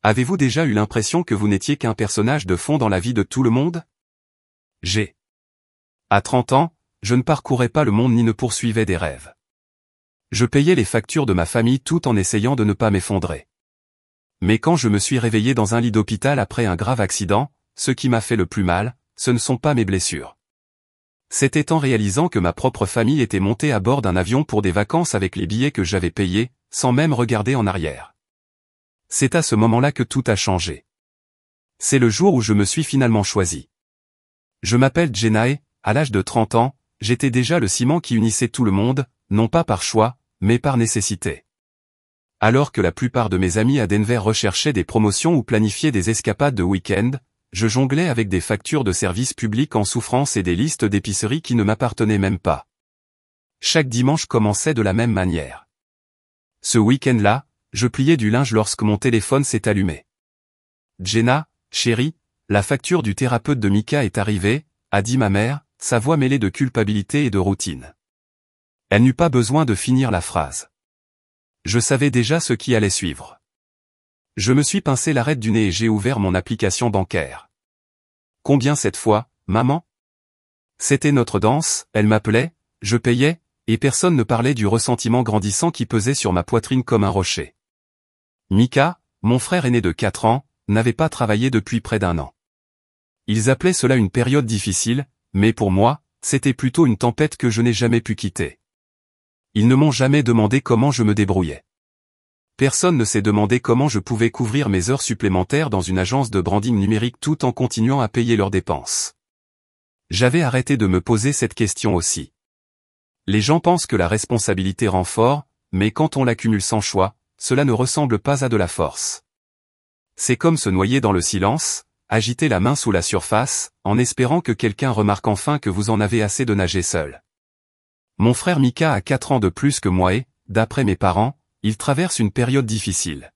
Avez-vous déjà eu l'impression que vous n'étiez qu'un personnage de fond dans la vie de tout le monde? À 30 ans, je ne parcourais pas le monde ni ne poursuivais des rêves. Je payais les factures de ma famille tout en essayant de ne pas m'effondrer. Mais quand je me suis réveillé dans un lit d'hôpital après un grave accident, ce qui m'a fait le plus mal, ce ne sont pas mes blessures. C'était en réalisant que ma propre famille était montée à bord d'un avion pour des vacances avec les billets que j'avais payés, sans même regarder en arrière. C'est à ce moment-là que tout a changé. C'est le jour où je me suis finalement choisi. Je m'appelle Jenna et, à l'âge de 30 ans, j'étais déjà le ciment qui unissait tout le monde, non pas par choix, mais par nécessité. Alors que la plupart de mes amis à Denver recherchaient des promotions ou planifiaient des escapades de week-end, je jonglais avec des factures de services publics en souffrance et des listes d'épiceries qui ne m'appartenaient même pas. Chaque dimanche commençait de la même manière. Ce week-end-là, je pliais du linge lorsque mon téléphone s'est allumé. Jenna, chérie, la facture du thérapeute de Mika est arrivée, a dit ma mère, sa voix mêlée de culpabilité et de routine. Elle n'eut pas besoin de finir la phrase. Je savais déjà ce qui allait suivre. Je me suis pincé l'arête du nez et j'ai ouvert mon application bancaire. Combien cette fois, maman? C'était notre danse, elle m'appelait, je payais, et personne ne parlait du ressentiment grandissant qui pesait sur ma poitrine comme un rocher. Mika, mon frère aîné de 4 ans, n'avait pas travaillé depuis près d'1 an. Ils appelaient cela une période difficile, mais pour moi, c'était plutôt une tempête que je n'ai jamais pu quitter. Ils ne m'ont jamais demandé comment je me débrouillais. Personne ne s'est demandé comment je pouvais couvrir mes heures supplémentaires dans une agence de branding numérique tout en continuant à payer leurs dépenses. J'avais arrêté de me poser cette question aussi. Les gens pensent que la responsabilité rend fort, mais quand on l'accumule sans choix, cela ne ressemble pas à de la force. C'est comme se noyer dans le silence, agiter la main sous la surface, en espérant que quelqu'un remarque enfin que vous en avez assez de nager seul. Mon frère Mika a 4 ans de plus que moi et, d'après mes parents, il traverse une période difficile.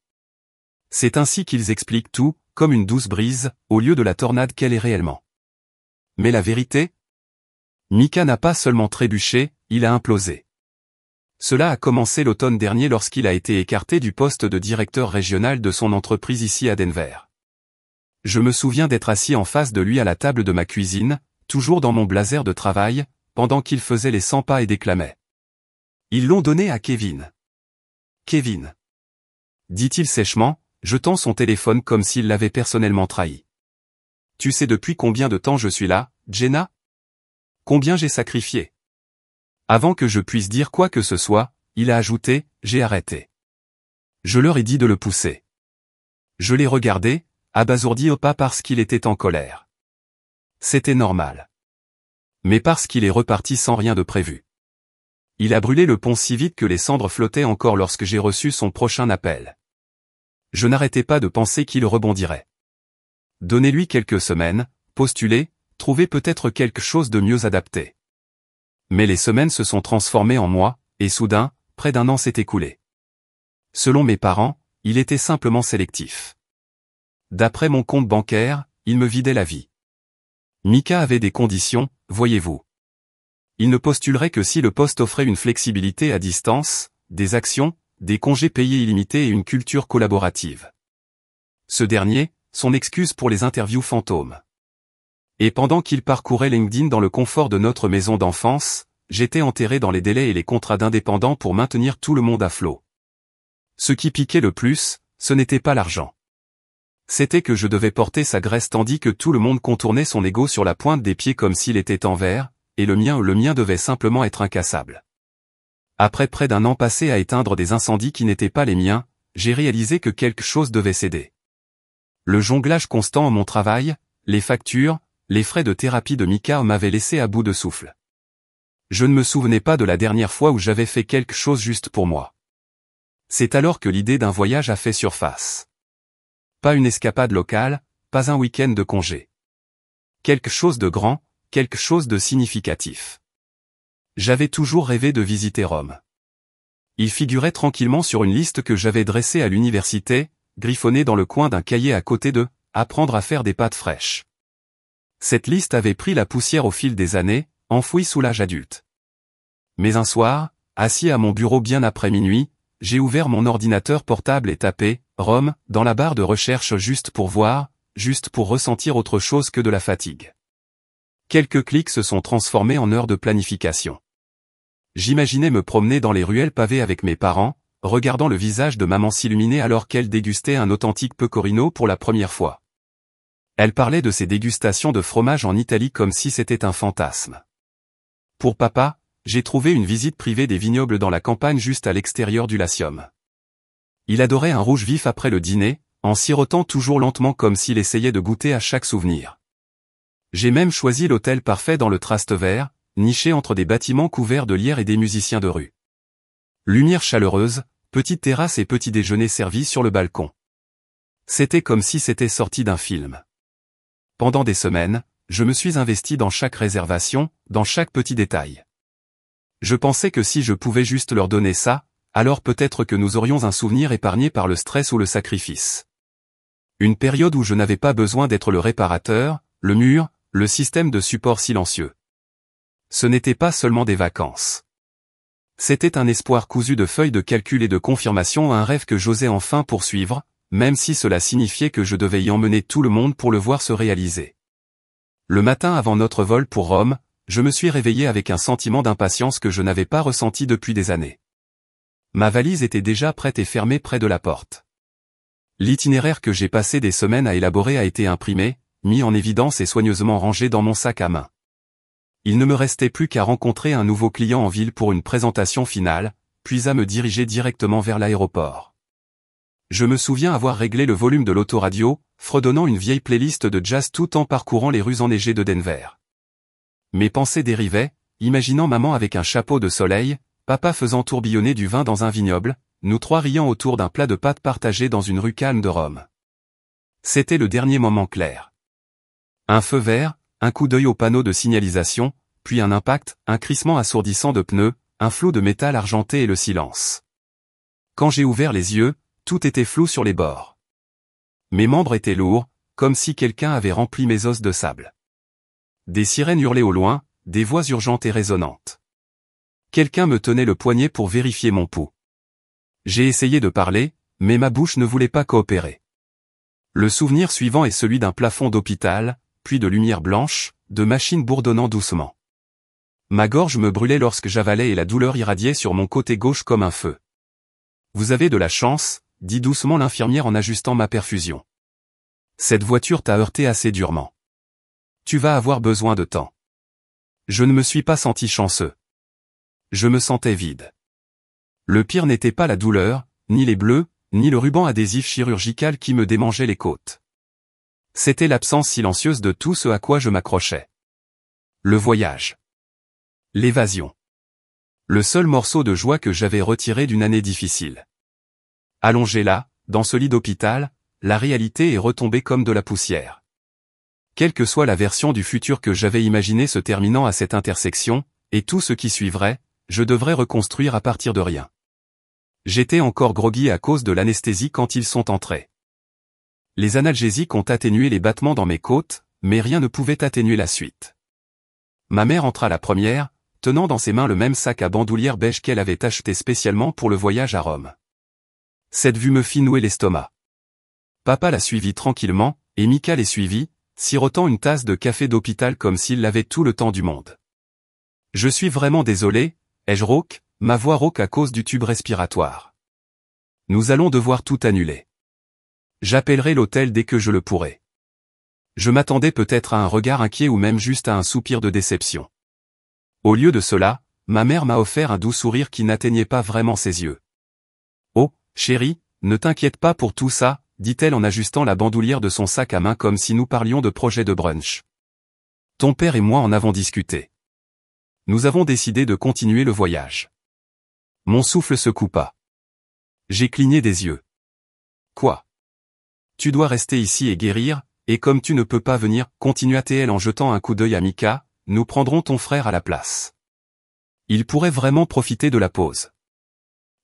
C'est ainsi qu'ils expliquent tout, comme une douce brise, au lieu de la tornade qu'elle est réellement. Mais la vérité? Mika n'a pas seulement trébuché, il a implosé. Cela a commencé l'automne dernier lorsqu'il a été écarté du poste de directeur régional de son entreprise ici à Denver. Je me souviens d'être assis en face de lui à la table de ma cuisine, toujours dans mon blazer de travail, pendant qu'il faisait les 100 pas et déclamait. Ils l'ont donné à Kevin. Kevin, dit-il sèchement, jetant son téléphone comme s'il l'avait personnellement trahi. Tu sais depuis combien de temps je suis là, Jenna? Combien j'ai sacrifié? Avant que je puisse dire quoi que ce soit, il a ajouté, j'ai arrêté. Je leur ai dit de le pousser. Je l'ai regardé, abasourdi pas parce qu'il était en colère. C'était normal. Mais parce qu'il est reparti sans rien de prévu. Il a brûlé le pont si vite que les cendres flottaient encore lorsque j'ai reçu son prochain appel. Je n'arrêtais pas de penser qu'il rebondirait. Donnez-lui quelques semaines, postuler, trouver peut-être quelque chose de mieux adapté. Mais les semaines se sont transformées en mois, et soudain, près d'1 an s'est écoulé. Selon mes parents, il était simplement sélectif. D'après mon compte bancaire, il me vidait la vie. Mika avait des conditions, voyez-vous. Il ne postulerait que si le poste offrait une flexibilité à distance, des actions, des congés payés illimités et une culture collaborative. Ce dernier, son excuse pour les interviews fantômes. Et pendant qu'il parcourait LinkedIn dans le confort de notre maison d'enfance, j'étais enterré dans les délais et les contrats d'indépendants pour maintenir tout le monde à flot. Ce qui piquait le plus, ce n'était pas l'argent. C'était que je devais porter sa graisse tandis que tout le monde contournait son ego sur la pointe des pieds comme s'il était en verre, et le mien devait simplement être incassable. Après près d'1 an passé à éteindre des incendies qui n'étaient pas les miens, j'ai réalisé que quelque chose devait céder. Le jonglage constant en mon travail, les factures, les frais de thérapie de Mika m'avaient laissé à bout de souffle. Je ne me souvenais pas de la dernière fois où j'avais fait quelque chose juste pour moi. C'est alors que l'idée d'un voyage a fait surface. Pas une escapade locale, pas un week-end de congé. Quelque chose de grand, quelque chose de significatif. J'avais toujours rêvé de visiter Rome. Il figurait tranquillement sur une liste que j'avais dressée à l'université, griffonnée dans le coin d'un cahier à côté de « Apprendre à faire des pâtes fraîches ». Cette liste avait pris la poussière au fil des années, enfouie sous l'âge adulte. Mais un soir, assis à mon bureau bien après minuit, j'ai ouvert mon ordinateur portable et tapé « Rome, dans la barre de recherche juste pour voir, juste pour ressentir autre chose que de la fatigue. Quelques clics se sont transformés en heures de planification. J'imaginais me promener dans les ruelles pavées avec mes parents, regardant le visage de maman s'illuminer alors qu'elle dégustait un authentique pecorino pour la première fois. Elle parlait de ses dégustations de fromage en Italie comme si c'était un fantasme. Pour papa, j'ai trouvé une visite privée des vignobles dans la campagne juste à l'extérieur du Latium. Il adorait un rouge vif après le dîner, en sirotant toujours lentement comme s'il essayait de goûter à chaque souvenir. J'ai même choisi l'hôtel parfait dans le Trastevere, niché entre des bâtiments couverts de lierre et des musiciens de rue. Lumière chaleureuse, petite terrasse et petit déjeuner servi sur le balcon. C'était comme si c'était sorti d'un film. Pendant des semaines, je me suis investi dans chaque réservation, dans chaque petit détail. Je pensais que si je pouvais juste leur donner ça, alors peut-être que nous aurions un souvenir épargné par le stress ou le sacrifice. Une période où je n'avais pas besoin d'être le réparateur, le mur, le système de support silencieux. Ce n'était pas seulement des vacances. C'était un espoir cousu de feuilles de calcul et de confirmation, un rêve que j'osais enfin poursuivre, même si cela signifiait que je devais y emmener tout le monde pour le voir se réaliser. Le matin avant notre vol pour Rome, je me suis réveillé avec un sentiment d'impatience que je n'avais pas ressenti depuis des années. Ma valise était déjà prête et fermée près de la porte. L'itinéraire que j'ai passé des semaines à élaborer a été imprimé, mis en évidence et soigneusement rangé dans mon sac à main. Il ne me restait plus qu'à rencontrer un nouveau client en ville pour une présentation finale, puis à me diriger directement vers l'aéroport. Je me souviens avoir réglé le volume de l'autoradio, fredonnant une vieille playlist de jazz tout en parcourant les rues enneigées de Denver. Mes pensées dérivaient, imaginant maman avec un chapeau de soleil, papa faisant tourbillonner du vin dans un vignoble, nous trois riant autour d'un plat de pâtes partagé dans une rue calme de Rome. C'était le dernier moment clair. Un feu vert, un coup d'œil au panneau de signalisation, puis un impact, un crissement assourdissant de pneus, un flot de métal argenté et le silence. Quand j'ai ouvert les yeux, tout était flou sur les bords. Mes membres étaient lourds, comme si quelqu'un avait rempli mes os de sable. Des sirènes hurlaient au loin, des voix urgentes et résonnantes. Quelqu'un me tenait le poignet pour vérifier mon pouls. J'ai essayé de parler, mais ma bouche ne voulait pas coopérer. Le souvenir suivant est celui d'un plafond d'hôpital, puis de lumière blanche, de machines bourdonnant doucement. Ma gorge me brûlait lorsque j'avalais et la douleur irradiait sur mon côté gauche comme un feu. « Vous avez de la chance », dit doucement l'infirmière en ajustant ma perfusion. « Cette voiture t'a heurté assez durement. Tu vas avoir besoin de temps. » Je ne me suis pas senti chanceux. Je me sentais vide. Le pire n'était pas la douleur, ni les bleus, ni le ruban adhésif chirurgical qui me démangeait les côtes. C'était l'absence silencieuse de tout ce à quoi je m'accrochais. Le voyage. L'évasion. Le seul morceau de joie que j'avais retiré d'une année difficile. Allongé là, dans ce lit d'hôpital, la réalité est retombée comme de la poussière. Quelle que soit la version du futur que j'avais imaginé se terminant à cette intersection, et tout ce qui suivrait, je devrais reconstruire à partir de rien. J'étais encore groggy à cause de l'anesthésie quand ils sont entrés. Les analgésiques ont atténué les battements dans mes côtes, mais rien ne pouvait atténuer la suite. Ma mère entra la première, tenant dans ses mains le même sac à bandoulière beige qu'elle avait acheté spécialement pour le voyage à Rome. Cette vue me fit nouer l'estomac. Papa la suivit tranquillement, et Mika les suivit, sirotant une tasse de café d'hôpital comme s'il avait tout le temps du monde. « Je suis vraiment désolé », ai-je rauque, ma voix rauque à cause du tube respiratoire. « Nous allons devoir tout annuler. J'appellerai l'hôtel dès que je le pourrai. » Je m'attendais peut-être à un regard inquiet ou même juste à un soupir de déception. Au lieu de cela, ma mère m'a offert un doux sourire qui n'atteignait pas vraiment ses yeux. « Oh, chérie, ne t'inquiète pas pour tout ça, » dit-elle en ajustant la bandoulière de son sac à main comme si nous parlions de projet de brunch. « Ton père et moi en avons discuté. Nous avons décidé de continuer le voyage. » Mon souffle se coupa. J'ai cligné des yeux. « Quoi ? Tu dois rester ici et guérir, et comme tu ne peux pas venir, continua-t-elle en jetant un coup d'œil à Mika, nous prendrons ton frère à la place. Il pourrait vraiment profiter de la pause. »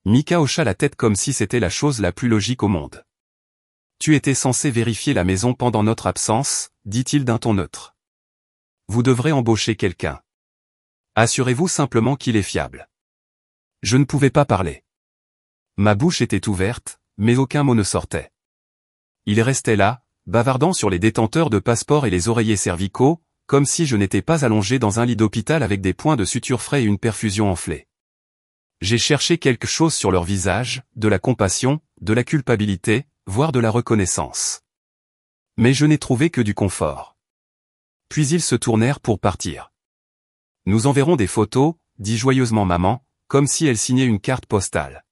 Mika hocha la tête comme si c'était la chose la plus logique au monde. « Tu étais censé vérifier la maison pendant notre absence, dit-il d'un ton neutre. Vous devrez embaucher quelqu'un. Assurez-vous simplement qu'il est fiable. » Je ne pouvais pas parler. Ma bouche était ouverte, mais aucun mot ne sortait. Il restait là, bavardant sur les détenteurs de passeports et les oreillers cervicaux, comme si je n'étais pas allongé dans un lit d'hôpital avec des points de suture frais et une perfusion enflée. J'ai cherché quelque chose sur leur visage, de la compassion, de la culpabilité, voire de la reconnaissance. Mais je n'ai trouvé que du confort. Puis ils se tournèrent pour partir. Nous enverrons des photos, dit joyeusement maman, comme si elle signait une carte postale.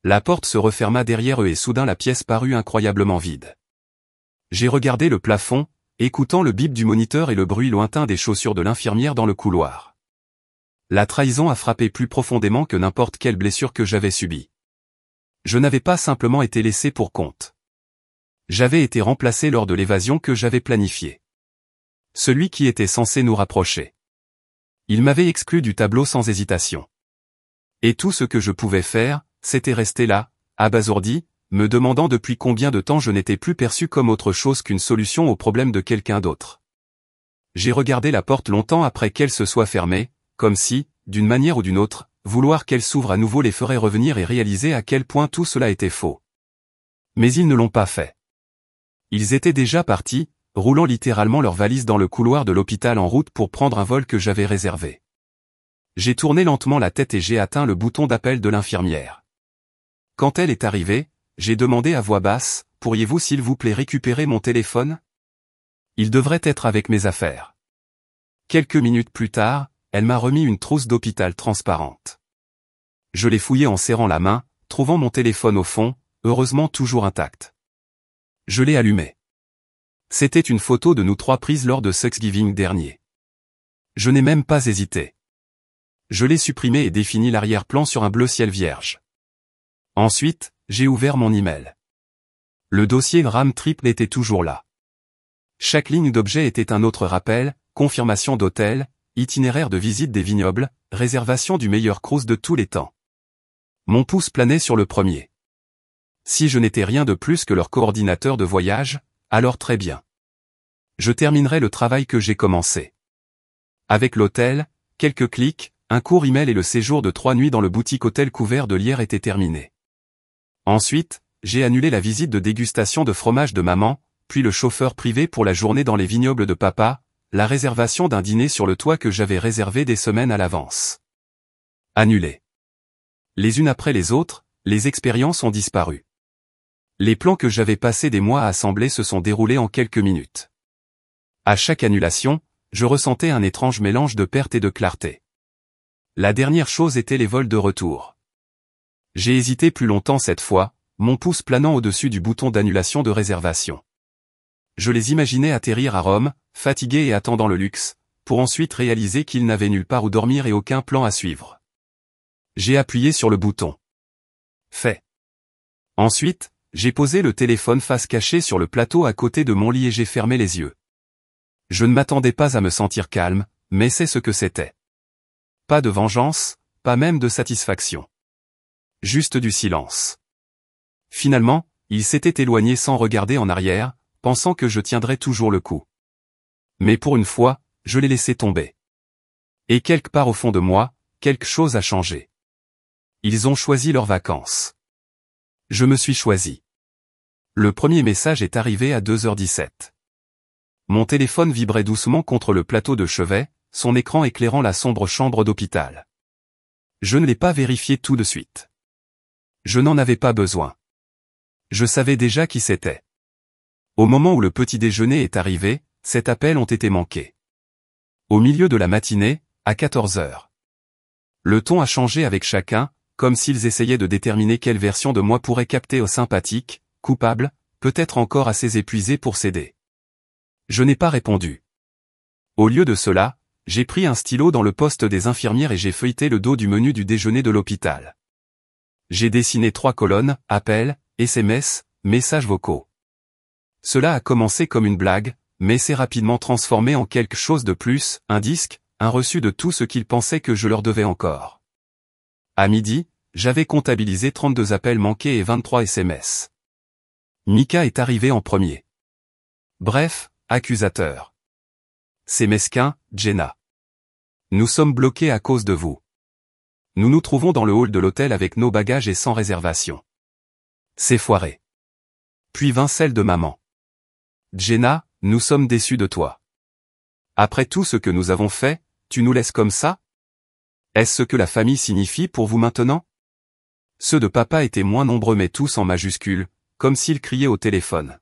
La porte se referma derrière eux et soudain la pièce parut incroyablement vide. J'ai regardé le plafond, écoutant le bip du moniteur et le bruit lointain des chaussures de l'infirmière dans le couloir. La trahison a frappé plus profondément que n'importe quelle blessure que j'avais subie. Je n'avais pas simplement été laissé pour compte. J'avais été remplacé lors de l'évasion que j'avais planifiée. Celui qui était censé nous rapprocher. Il m'avait exclu du tableau sans hésitation. Et tout ce que je pouvais faire, c'était rester là, abasourdi, me demandant depuis combien de temps je n'étais plus perçu comme autre chose qu'une solution au problème de quelqu'un d'autre. J'ai regardé la porte longtemps après qu'elle se soit fermée, comme si, d'une manière ou d'une autre, vouloir qu'elle s'ouvre à nouveau les ferait revenir et réaliser à quel point tout cela était faux. Mais ils ne l'ont pas fait. Ils étaient déjà partis, roulant littéralement leurs valises dans le couloir de l'hôpital en route pour prendre un vol que j'avais réservé. J'ai tourné lentement la tête et j'ai atteint le bouton d'appel de l'infirmière. Quand elle est arrivée, j'ai demandé à voix basse, « Pourriez-vous s'il vous plaît récupérer mon téléphone ? Il devrait être avec mes affaires. » Quelques minutes plus tard, elle m'a remis une trousse d'hôpital transparente. Je l'ai fouillée en serrant la main, trouvant mon téléphone au fond, heureusement toujours intact. Je l'ai allumé. C'était une photo de nous trois prise lors de Thanksgiving dernier. Je n'ai même pas hésité. Je l'ai supprimé et défini l'arrière-plan sur un bleu ciel vierge. Ensuite, j'ai ouvert mon email. Le dossier RAM triple était toujours là. Chaque ligne d'objet était un autre rappel, confirmation d'hôtel, itinéraire de visite des vignobles, réservation du meilleur cruise de tous les temps. Mon pouce planait sur le premier. Si je n'étais rien de plus que leur coordinateur de voyage, alors très bien. Je terminerai le travail que j'ai commencé. Avec l'hôtel, quelques clics, un court email et le séjour de 3 nuits dans le boutique hôtel couvert de lierre était terminé. Ensuite, j'ai annulé la visite de dégustation de fromage de maman, puis le chauffeur privé pour la journée dans les vignobles de papa, la réservation d'un dîner sur le toit que j'avais réservé des semaines à l'avance. Annulé. Les unes après les autres, les expériences ont disparu. Les plans que j'avais passé des mois à assembler se sont déroulés en quelques minutes. À chaque annulation, je ressentais un étrange mélange de perte et de clarté. La dernière chose était les vols de retour. J'ai hésité plus longtemps cette fois, mon pouce planant au-dessus du bouton d'annulation de réservation. Je les imaginais atterrir à Rome, fatigués et attendant le luxe, pour ensuite réaliser qu'ils n'avaient nulle part où dormir et aucun plan à suivre. J'ai appuyé sur le bouton. Fait. Ensuite, j'ai posé le téléphone face cachée sur le plateau à côté de mon lit et j'ai fermé les yeux. Je ne m'attendais pas à me sentir calme, mais c'est ce que c'était. Pas de vengeance, pas même de satisfaction. Juste du silence. Finalement, il s'était éloigné sans regarder en arrière, pensant que je tiendrais toujours le coup. Mais pour une fois, je l'ai laissé tomber. Et quelque part au fond de moi, quelque chose a changé. Ils ont choisi leurs vacances. Je me suis choisi. Le premier message est arrivé à 2h17. Mon téléphone vibrait doucement contre le plateau de chevet, son écran éclairant la sombre chambre d'hôpital. Je ne l'ai pas vérifié tout de suite. Je n'en avais pas besoin. Je savais déjà qui c'était. Au moment où le petit déjeuner est arrivé, cet appel ont été manqués. Au milieu de la matinée, à 14h. Le ton a changé avec chacun, comme s'ils essayaient de déterminer quelle version de moi pourrait capter au sympathique, coupable, peut-être encore assez épuisé pour céder. Je n'ai pas répondu. Au lieu de cela, j'ai pris un stylo dans le poste des infirmières et j'ai feuilleté le dos du menu du déjeuner de l'hôpital. J'ai dessiné 3 colonnes, appels, SMS, messages vocaux. Cela a commencé comme une blague, mais s'est rapidement transformé en quelque chose de plus, un disque, un reçu de tout ce qu'ils pensaient que je leur devais encore. À midi, j'avais comptabilisé 32 appels manqués et 23 SMS. Mika est arrivé en premier. Bref, accusateur. C'est mesquin, Jenna. Nous sommes bloqués à cause de vous. Nous nous trouvons dans le hall de l'hôtel avec nos bagages et sans réservation. C'est foiré. Puis vint celle de maman. Jenna, nous sommes déçus de toi. Après tout ce que nous avons fait, tu nous laisses comme ça? Est-ce ce que la famille signifie pour vous maintenant? Ceux de papa étaient moins nombreux mais tous en majuscules, comme s'ils criaient au téléphone.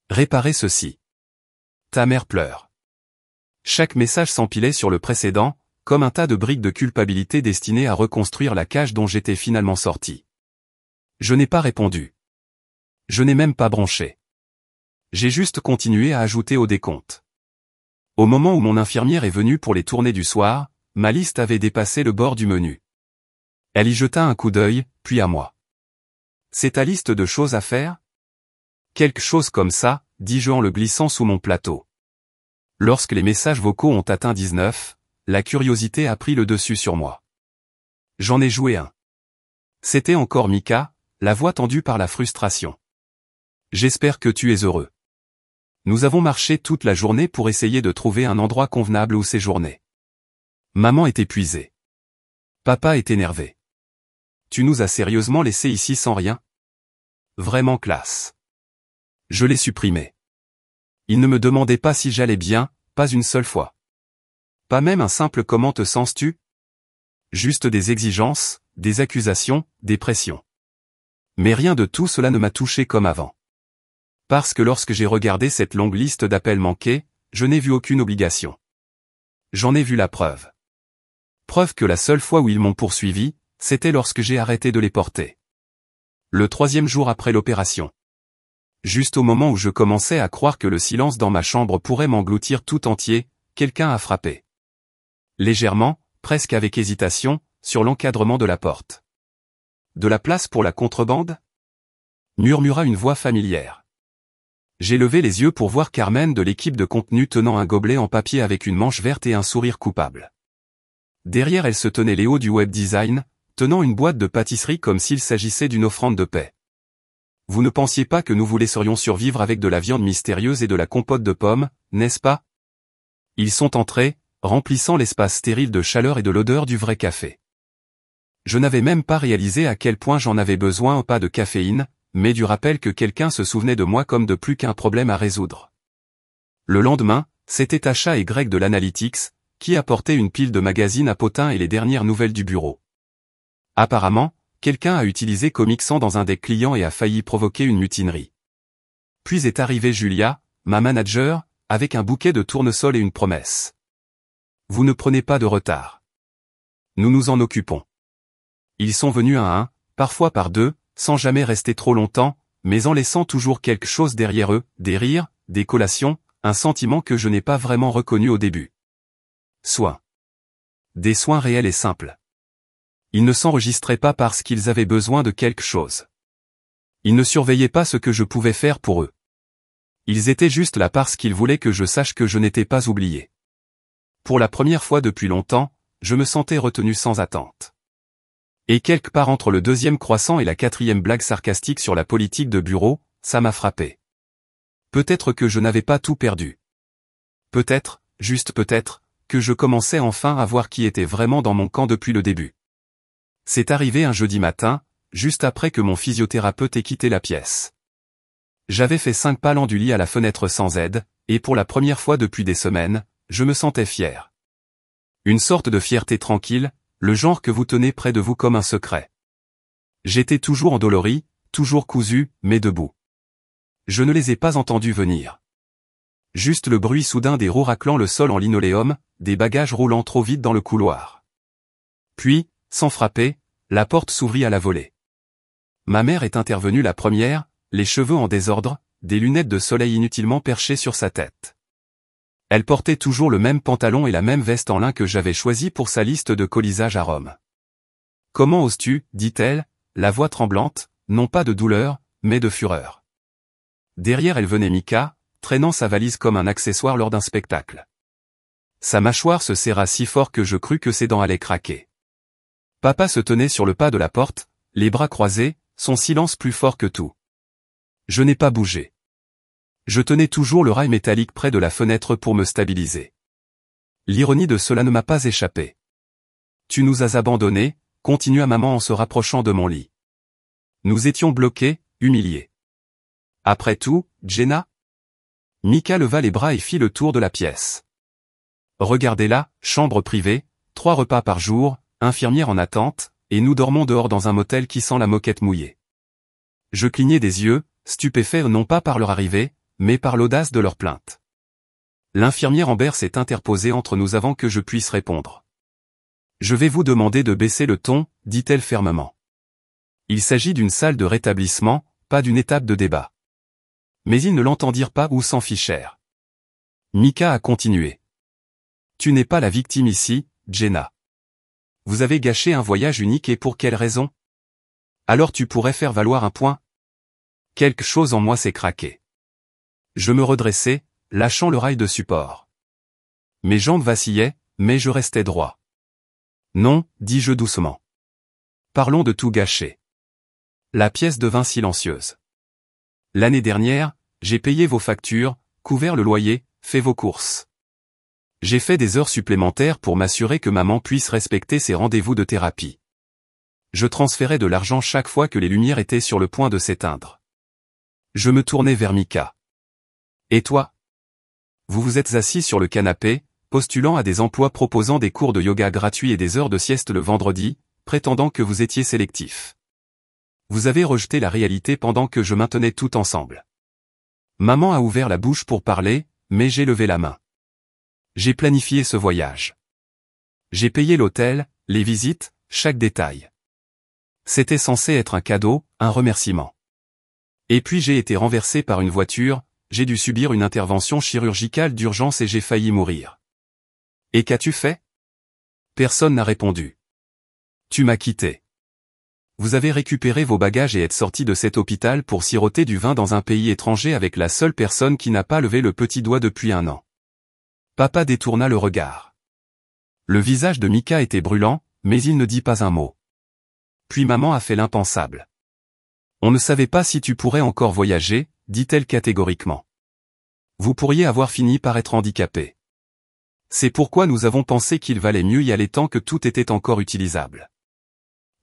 Réparez ceci. Ta mère pleure. Chaque message s'empilait sur le précédent, comme un tas de briques de culpabilité destinées à reconstruire la cage dont j'étais finalement sorti. Je n'ai pas répondu. Je n'ai même pas bronché. J'ai juste continué à ajouter au décompte. Au moment où mon infirmière est venue pour les tournées du soir, ma liste avait dépassé le bord du menu. Elle y jeta un coup d'œil, puis à moi. C'est ta liste de choses à faire? Quelque chose comme ça, dis-je en le glissant sous mon plateau. Lorsque les messages vocaux ont atteint 19, la curiosité a pris le dessus sur moi. J'en ai joué un. C'était encore Mika, la voix tendue par la frustration. J'espère que tu es heureux. Nous avons marché toute la journée pour essayer de trouver un endroit convenable où séjourner. Maman est épuisée. Papa est énervé. Tu nous as sérieusement laissés ici sans rien? Vraiment classe. Je l'ai supprimé. Il ne me demandait pas si j'allais bien, pas une seule fois. Pas même un simple comment te sens-tu? Juste des exigences, des accusations, des pressions. Mais rien de tout cela ne m'a touché comme avant. Parce que lorsque j'ai regardé cette longue liste d'appels manqués, je n'ai vu aucune obligation. J'en ai vu la preuve. Preuve que la seule fois où ils m'ont poursuivi, c'était lorsque j'ai arrêté de les porter. Le 3e jour après l'opération. Juste au moment où je commençais à croire que le silence dans ma chambre pourrait m'engloutir tout entier, quelqu'un a frappé. Légèrement, presque avec hésitation, sur l'encadrement de la porte. De la place pour la contrebande? Murmura une voix familière. J'ai levé les yeux pour voir Carmen de l'équipe de contenu tenant un gobelet en papier avec une manche verte et un sourire coupable. Derrière elle se tenait Léo du web design, tenant une boîte de pâtisserie comme s'il s'agissait d'une offrande de paix. Vous ne pensiez pas que nous vous laisserions survivre avec de la viande mystérieuse et de la compote de pommes, n'est-ce pas? Ils sont entrés, remplissant l'espace stérile de chaleur et de l'odeur du vrai café. Je n'avais même pas réalisé à quel point j'en avais besoin, pas de caféine, mais du rappel que quelqu'un se souvenait de moi comme de plus qu'un problème à résoudre. Le lendemain, c'était Tasha et Greg de l'Analytics, qui apportaient une pile de magazines à potins et les dernières nouvelles du bureau. Apparemment, quelqu'un a utilisé Comic Sans dans un deck client et a failli provoquer une mutinerie. Puis est arrivée Julia, ma manager, avec un bouquet de tournesol et une promesse. Vous ne prenez pas de retard. Nous nous en occupons. Ils sont venus à un, parfois par deux, sans jamais rester trop longtemps, mais en laissant toujours quelque chose derrière eux, des rires, des collations, un sentiment que je n'ai pas vraiment reconnu au début. Soins. Des soins réels et simples. Ils ne s'enregistraient pas parce qu'ils avaient besoin de quelque chose. Ils ne surveillaient pas ce que je pouvais faire pour eux. Ils étaient juste là parce qu'ils voulaient que je sache que je n'étais pas oublié. Pour la première fois depuis longtemps, je me sentais retenu sans attente. Et quelque part entre le 2e croissant et la 4e blague sarcastique sur la politique de bureau, ça m'a frappé. Peut-être que je n'avais pas tout perdu. Peut-être, juste peut-être, que je commençais enfin à voir qui était vraiment dans mon camp depuis le début. C'est arrivé un jeudi matin, juste après que mon physiothérapeute ait quitté la pièce. J'avais fait 5 pas du lit à la fenêtre sans aide, et pour la première fois depuis des semaines, je me sentais fier. Une sorte de fierté tranquille, le genre que vous tenez près de vous comme un secret. J'étais toujours endolori, toujours cousu, mais debout. Je ne les ai pas entendus venir. Juste le bruit soudain des roues raclant le sol en linoléum, des bagages roulant trop vite dans le couloir. Puis, sans frapper, la porte s'ouvrit à la volée. Ma mère est intervenue la première, les cheveux en désordre, des lunettes de soleil inutilement perchées sur sa tête. Elle portait toujours le même pantalon et la même veste en lin que j'avais choisi pour sa liste de colisage à Rome. « Comment oses-tu » dit-elle, la voix tremblante, non pas de douleur, mais de fureur. Derrière elle venait Mika, traînant sa valise comme un accessoire lors d'un spectacle. Sa mâchoire se serra si fort que je crus que ses dents allaient craquer. Papa se tenait sur le pas de la porte, les bras croisés, son silence plus fort que tout. Je n'ai pas bougé. Je tenais toujours le rail métallique près de la fenêtre pour me stabiliser. L'ironie de cela ne m'a pas échappé. Tu nous as abandonnés, continua maman en se rapprochant de mon lit. Nous étions bloqués, humiliés. Après tout, Jenna? Mika leva les bras et fit le tour de la pièce. Regardez-la, chambre privée, 3 repas par jour, infirmière en attente, et nous dormons dehors dans un motel qui sent la moquette mouillée. Je clignai des yeux, stupéfait non pas par leur arrivée, mais par l'audace de leur plainte. L'infirmière Amber s'est interposée entre nous avant que je puisse répondre. Je vais vous demander de baisser le ton, dit-elle fermement. Il s'agit d'une salle de rétablissement, pas d'une étape de débat. Mais ils ne l'entendirent pas ou s'en fichèrent. Mika a continué. Tu n'es pas la victime ici, Jenna. Vous avez gâché un voyage unique et pour quelle raison? Alors tu pourrais faire valoir un point? Quelque chose en moi s'est craqué. Je me redressai, lâchant le rail de support. Mes jambes vacillaient, mais je restais droit. Non, dis-je doucement. Parlons de tout gâché. La pièce devint silencieuse. L'année dernière, j'ai payé vos factures, couvert le loyer, fait vos courses. J'ai fait des heures supplémentaires pour m'assurer que maman puisse respecter ses rendez-vous de thérapie. Je transférais de l'argent chaque fois que les lumières étaient sur le point de s'éteindre. Je me tournai vers Mika. Et toi? Vous vous êtes assis sur le canapé, postulant à des emplois proposant des cours de yoga gratuits et des heures de sieste le vendredi, prétendant que vous étiez sélectif. Vous avez rejeté la réalité pendant que je maintenais tout ensemble. Maman a ouvert la bouche pour parler, mais j'ai levé la main. J'ai planifié ce voyage. J'ai payé l'hôtel, les visites, chaque détail. C'était censé être un cadeau, un remerciement. Et puis j'ai été renversé par une voiture, j'ai dû subir une intervention chirurgicale d'urgence et j'ai failli mourir. Et qu'as-tu fait? Personne n'a répondu. Tu m'as quitté. Vous avez récupéré vos bagages et êtes sorti de cet hôpital pour siroter du vin dans un pays étranger avec la seule personne qui n'a pas levé le petit doigt depuis 1 an. Papa détourna le regard. Le visage de Mika était brûlant, mais il ne dit pas un mot. Puis maman a fait l'impensable. On ne savait pas si tu pourrais encore voyager, dit-elle catégoriquement. Vous pourriez avoir fini par être handicapé. C'est pourquoi nous avons pensé qu'il valait mieux y aller tant que tout était encore utilisable.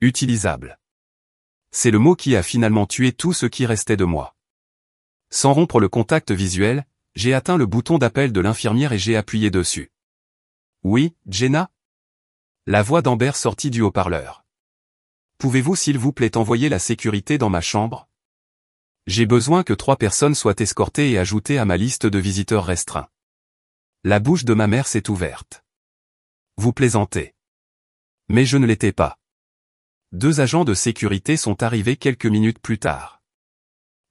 Utilisable. C'est le mot qui a finalement tué tout ce qui restait de moi. Sans rompre le contact visuel, j'ai atteint le bouton d'appel de l'infirmière et j'ai appuyé dessus. Oui, Jenna? La voix d'Amber sortit du haut-parleur. Pouvez-vous s'il vous plaît envoyer la sécurité dans ma chambre? J'ai besoin que 3 personnes soient escortées et ajoutées à ma liste de visiteurs restreints. La bouche de ma mère s'est ouverte. Vous plaisantez. Mais je ne l'étais pas. 2 agents de sécurité sont arrivés quelques minutes plus tard.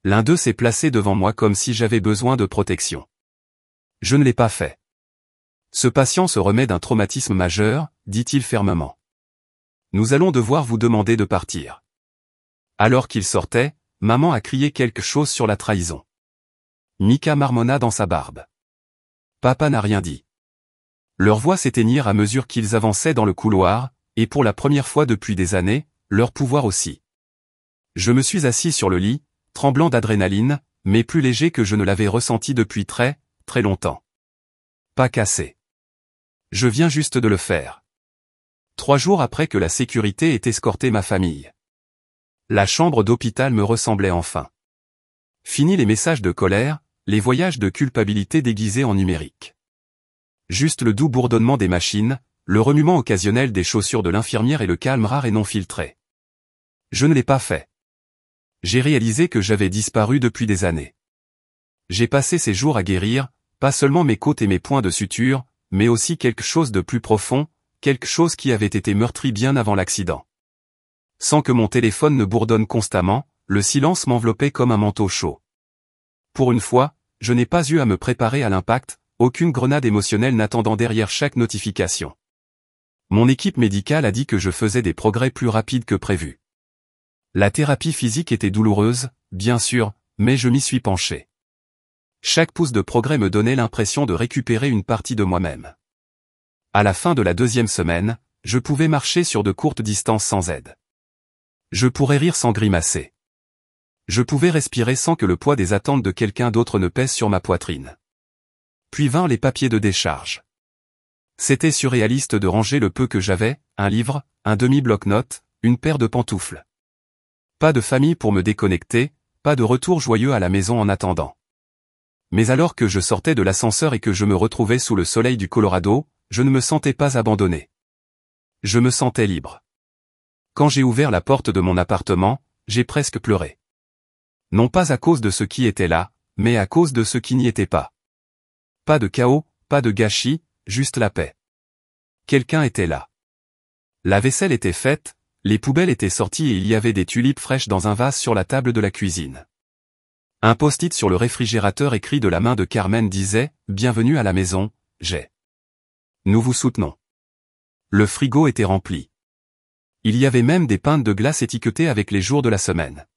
L'un d'eux s'est placé devant moi comme si j'avais besoin de protection. Je ne l'ai pas fait. Ce patient se remet d'un traumatisme majeur, dit-il fermement. Nous allons devoir vous demander de partir. Alors qu'il sortait, maman a crié quelque chose sur la trahison. Mika marmonna dans sa barbe. Papa n'a rien dit. Leurs voix s'éteignirent à mesure qu'ils avançaient dans le couloir, et pour la première fois depuis des années, leur pouvoir aussi. Je me suis assis sur le lit, tremblant d'adrénaline, mais plus léger que je ne l'avais ressenti depuis très, très longtemps. Pas cassé. Je viens juste de le faire. 3 jours après que la sécurité ait escorté ma famille. La chambre d'hôpital me ressemblait enfin. Fini les messages de colère, les voyages de culpabilité déguisés en numérique. Juste le doux bourdonnement des machines, le remuement occasionnel des chaussures de l'infirmière et le calme rare et non filtré. Je ne l'ai pas fait. J'ai réalisé que j'avais disparu depuis des années. J'ai passé ces jours à guérir, pas seulement mes côtes et mes points de suture, mais aussi quelque chose de plus profond, quelque chose qui avait été meurtri bien avant l'accident. Sans que mon téléphone ne bourdonne constamment, le silence m'enveloppait comme un manteau chaud. Pour une fois, je n'ai pas eu à me préparer à l'impact, aucune grenade émotionnelle n'attendant derrière chaque notification. Mon équipe médicale a dit que je faisais des progrès plus rapides que prévu. La thérapie physique était douloureuse, bien sûr, mais je m'y suis penché. Chaque pouce de progrès me donnait l'impression de récupérer une partie de moi-même. À la fin de la 2e semaine, je pouvais marcher sur de courtes distances sans aide. Je pourrais rire sans grimacer. Je pouvais respirer sans que le poids des attentes de quelqu'un d'autre ne pèse sur ma poitrine. Puis vinrent les papiers de décharge. C'était surréaliste de ranger le peu que j'avais, un livre, un demi-bloc-notes, une paire de pantoufles. Pas de famille pour me déconnecter, pas de retour joyeux à la maison en attendant. Mais alors que je sortais de l'ascenseur et que je me retrouvais sous le soleil du Colorado, je ne me sentais pas abandonné. Je me sentais libre. Quand j'ai ouvert la porte de mon appartement, j'ai presque pleuré. Non pas à cause de ce qui était là, mais à cause de ce qui n'y était pas. Pas de chaos, pas de gâchis, juste la paix. Quelqu'un était là. La vaisselle était faite, les poubelles étaient sorties et il y avait des tulipes fraîches dans un vase sur la table de la cuisine. Un post-it sur le réfrigérateur écrit de la main de Carmen disait « Bienvenue à la maison, j'ai. Nous vous soutenons ». Le frigo était rempli. Il y avait même des pintes de glace étiquetées avec les jours de la semaine.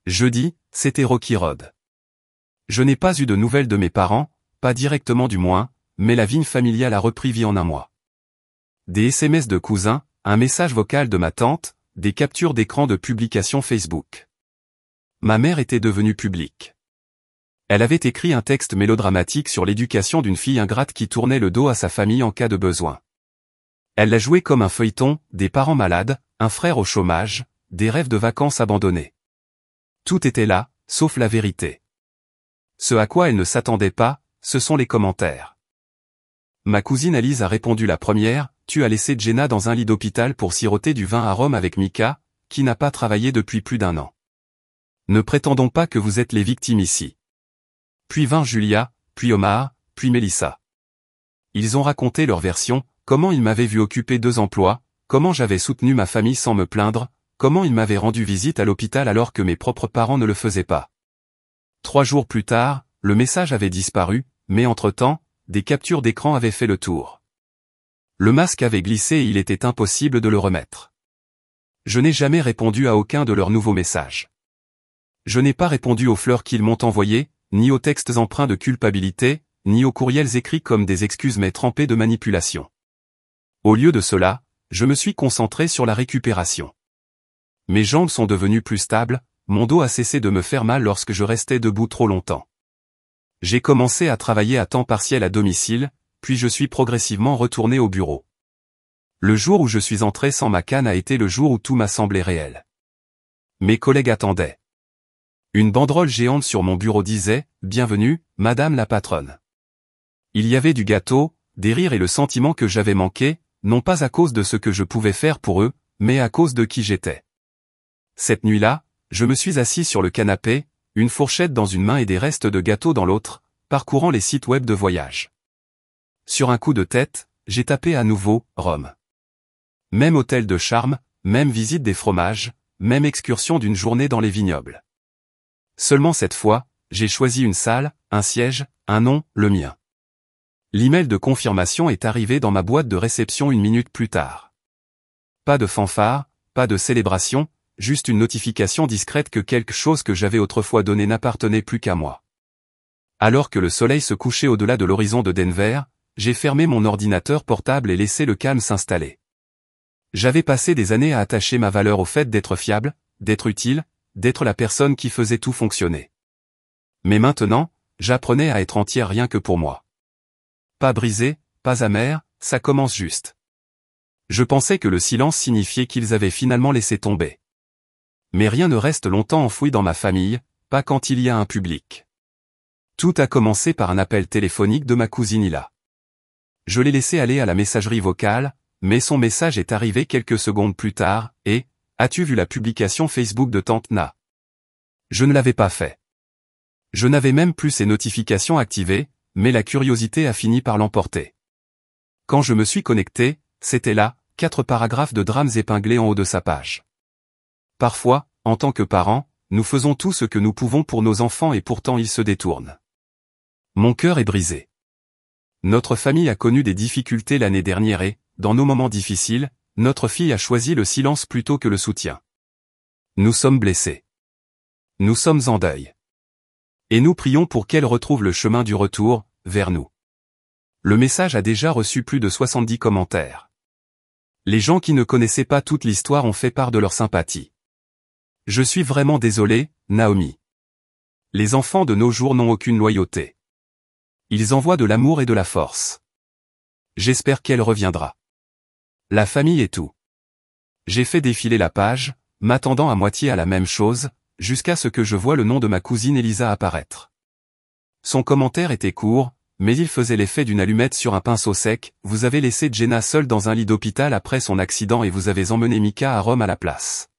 Jeudi, c'était Rocky Road. Je n'ai pas eu de nouvelles de mes parents, pas directement du moins, mais la vigne familiale a repris vie en un mois. Des SMS de cousins, un message vocal de ma tante, des captures d'écran de publications Facebook. Ma mère était devenue publique. Elle avait écrit un texte mélodramatique sur l'éducation d'une fille ingrate qui tournait le dos à sa famille en cas de besoin. Elle l'a joué comme un feuilleton, des parents malades, un frère au chômage, des rêves de vacances abandonnés. Tout était là, sauf la vérité. Ce à quoi elle ne s'attendait pas, ce sont les commentaires. Ma cousine Alice a répondu la première, « Tu as laissé Jenna dans un lit d'hôpital pour siroter du vin à rhum avec Mika, qui n'a pas travaillé depuis plus d'1 an. Ne prétendons pas que vous êtes les victimes ici. » Puis vint Julia, puis Omar, puis Mélissa. Ils ont raconté leur version, comment ils m'avaient vu occuper 2 emplois, comment j'avais soutenu ma famille sans me plaindre, comment ils m'avaient rendu visite à l'hôpital alors que mes propres parents ne le faisaient pas. 3 jours plus tard, le message avait disparu, mais entre-temps, des captures d'écran avaient fait le tour. Le masque avait glissé et il était impossible de le remettre. Je n'ai jamais répondu à aucun de leurs nouveaux messages. Je n'ai pas répondu aux fleurs qu'ils m'ont envoyées, ni aux textes empreints de culpabilité, ni aux courriels écrits comme des excuses mais trempés de manipulation. Au lieu de cela, je me suis concentré sur la récupération. Mes jambes sont devenues plus stables, mon dos a cessé de me faire mal lorsque je restais debout trop longtemps. J'ai commencé à travailler à temps partiel à domicile, puis je suis progressivement retourné au bureau. Le jour où je suis entré sans ma canne a été le jour où tout m'a semblé réel. Mes collègues attendaient. Une banderole géante sur mon bureau disait « Bienvenue, Madame la patronne ». Il y avait du gâteau, des rires et le sentiment que j'avais manqué, non pas à cause de ce que je pouvais faire pour eux, mais à cause de qui j'étais. Cette nuit-là, je me suis assis sur le canapé, une fourchette dans une main et des restes de gâteau dans l'autre, parcourant les sites web de voyage. Sur un coup de tête, j'ai tapé à nouveau « Rome ». Même hôtel de charme, même visite des fromages, même excursion d'une journée dans les vignobles. Seulement cette fois, j'ai choisi une salle, un siège, un nom, le mien. L'email de confirmation est arrivé dans ma boîte de réception 1 minute plus tard. Pas de fanfare, pas de célébration, juste une notification discrète que quelque chose que j'avais autrefois donné n'appartenait plus qu'à moi. Alors que le soleil se couchait au-delà de l'horizon de Denver, j'ai fermé mon ordinateur portable et laissé le calme s'installer. J'avais passé des années à attacher ma valeur au fait d'être fiable, d'être utile, d'être la personne qui faisait tout fonctionner. Mais maintenant, j'apprenais à être entière rien que pour moi. Pas brisé, pas amer, ça commence juste. Je pensais que le silence signifiait qu'ils avaient finalement laissé tomber. Mais rien ne reste longtemps enfoui dans ma famille, pas quand il y a un public. Tout a commencé par un appel téléphonique de ma cousine Ila. Je l'ai laissé aller à la messagerie vocale, mais son message est arrivé quelques secondes plus tard, et « As-tu vu la publication Facebook de Tante Na ?» Je ne l'avais pas fait. Je n'avais même plus ces notifications activées, mais la curiosité a fini par l'emporter. Quand je me suis connecté, c'était là, 4 paragraphes de drames épinglés en haut de sa page. Parfois, en tant que parents, nous faisons tout ce que nous pouvons pour nos enfants et pourtant ils se détournent. Mon cœur est brisé. Notre famille a connu des difficultés l'année dernière et, dans nos moments difficiles, notre fille a choisi le silence plutôt que le soutien. Nous sommes blessés. Nous sommes en deuil. Et nous prions pour qu'elle retrouve le chemin du retour, vers nous. Le message a déjà reçu plus de 70 commentaires. Les gens qui ne connaissaient pas toute l'histoire ont fait part de leur sympathie. Je suis vraiment désolé, Naomi. Les enfants de nos jours n'ont aucune loyauté. Ils envoient de l'amour et de la force. J'espère qu'elle reviendra. La famille est tout. J'ai fait défiler la page, m'attendant à moitié à la même chose, jusqu'à ce que je voie le nom de ma cousine Elisa apparaître. Son commentaire était court, mais il faisait l'effet d'une allumette sur un pinceau sec. Vous avez laissé Jenna seule dans un lit d'hôpital après son accident et vous avez emmené Mika à Rome à la place.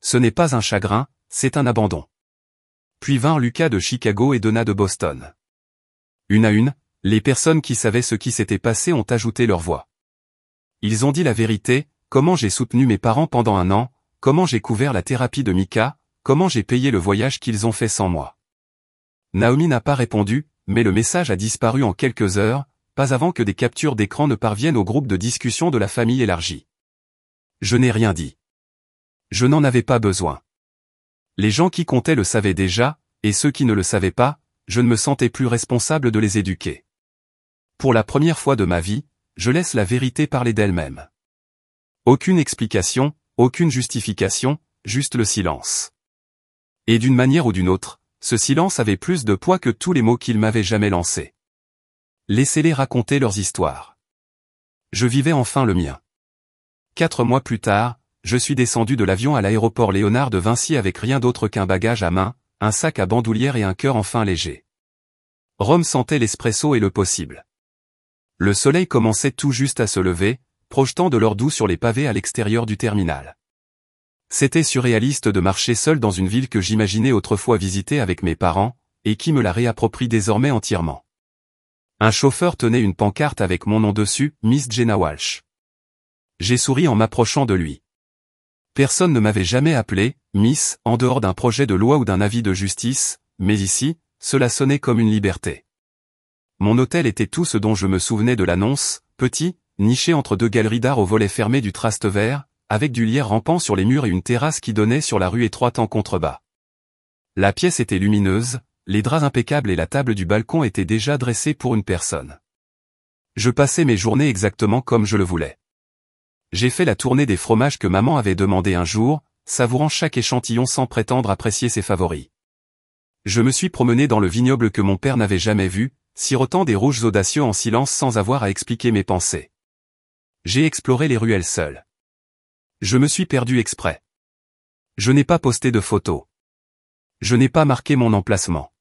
Ce n'est pas un chagrin, c'est un abandon. Puis vinrent Lucas de Chicago et Donna de Boston. Une à une, les personnes qui savaient ce qui s'était passé ont ajouté leur voix. Ils ont dit la vérité, comment j'ai soutenu mes parents pendant un an, comment j'ai couvert la thérapie de Mika, comment j'ai payé le voyage qu'ils ont fait sans moi. Naomi n'a pas répondu, mais le message a disparu en quelques heures, pas avant que des captures d'écran ne parviennent au groupe de discussion de la famille élargie. Je n'ai rien dit. Je n'en avais pas besoin. Les gens qui comptaient le savaient déjà, et ceux qui ne le savaient pas, je ne me sentais plus responsable de les éduquer. Pour la première fois de ma vie, je laisse la vérité parler d'elle-même. Aucune explication, aucune justification, juste le silence. Et d'une manière ou d'une autre, ce silence avait plus de poids que tous les mots qu'ils m'avaient jamais lancés. Laissez-les raconter leurs histoires. Je vivais enfin le mien. 4 mois plus tard, je suis descendu de l'avion à l'aéroport Léonard de Vinci avec rien d'autre qu'un bagage à main, un sac à bandoulière et un cœur enfin léger. Rome sentait l'espresso et le possible. Le soleil commençait tout juste à se lever, projetant de l'or doux sur les pavés à l'extérieur du terminal. C'était surréaliste de marcher seul dans une ville que j'imaginais autrefois visiter avec mes parents, et qui me la réapproprie désormais entièrement. Un chauffeur tenait une pancarte avec mon nom dessus, Miss Jenna Walsh. J'ai souri en m'approchant de lui. Personne ne m'avait jamais appelé Miss, en dehors d'un projet de loi ou d'un avis de justice, mais ici, cela sonnait comme une liberté. Mon hôtel était tout ce dont je me souvenais de l'annonce, petit, niché entre 2 galeries d'art au volet fermé du traste vert, avec du lierre rampant sur les murs et une terrasse qui donnait sur la rue étroite en contrebas. La pièce était lumineuse, les draps impeccables et la table du balcon étaient déjà dressés pour une personne. Je passais mes journées exactement comme je le voulais. J'ai fait la tournée des fromages que maman avait demandé un jour, savourant chaque échantillon sans prétendre apprécier ses favoris. Je me suis promené dans le vignoble que mon père n'avait jamais vu, sirotant des rouges audacieux en silence sans avoir à expliquer mes pensées. J'ai exploré les ruelles seul. Je me suis perdu exprès. Je n'ai pas posté de photos. Je n'ai pas marqué mon emplacement.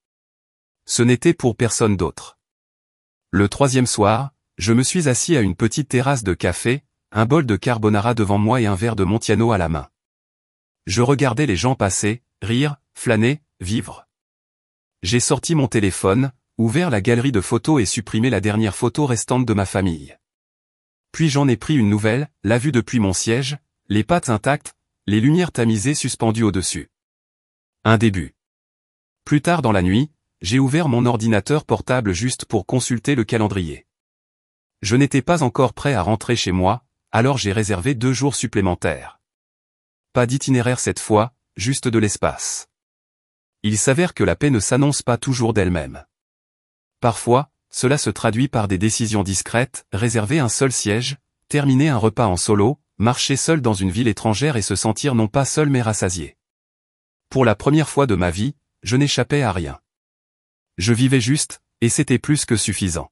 Ce n'était pour personne d'autre. Le 3e soir, je me suis assis à une petite terrasse de café, un bol de carbonara devant moi et un verre de Montiano à la main. Je regardais les gens passer, rire, flâner, vivre. J'ai sorti mon téléphone, ouvert la galerie de photos et supprimé la dernière photo restante de ma famille. Puis j'en ai pris une nouvelle, la vue depuis mon siège, les pattes intactes, les lumières tamisées suspendues au-dessus. Un début. Plus tard dans la nuit, j'ai ouvert mon ordinateur portable juste pour consulter le calendrier. Je n'étais pas encore prêt à rentrer chez moi, alors j'ai réservé 2 jours supplémentaires. Pas d'itinéraire cette fois, juste de l'espace. Il s'avère que la paix ne s'annonce pas toujours d'elle-même. Parfois, cela se traduit par des décisions discrètes, réserver un seul siège, terminer un repas en solo, marcher seul dans une ville étrangère et se sentir non pas seul mais rassasié. Pour la première fois de ma vie, je n'échappais à rien. Je vivais juste, et c'était plus que suffisant.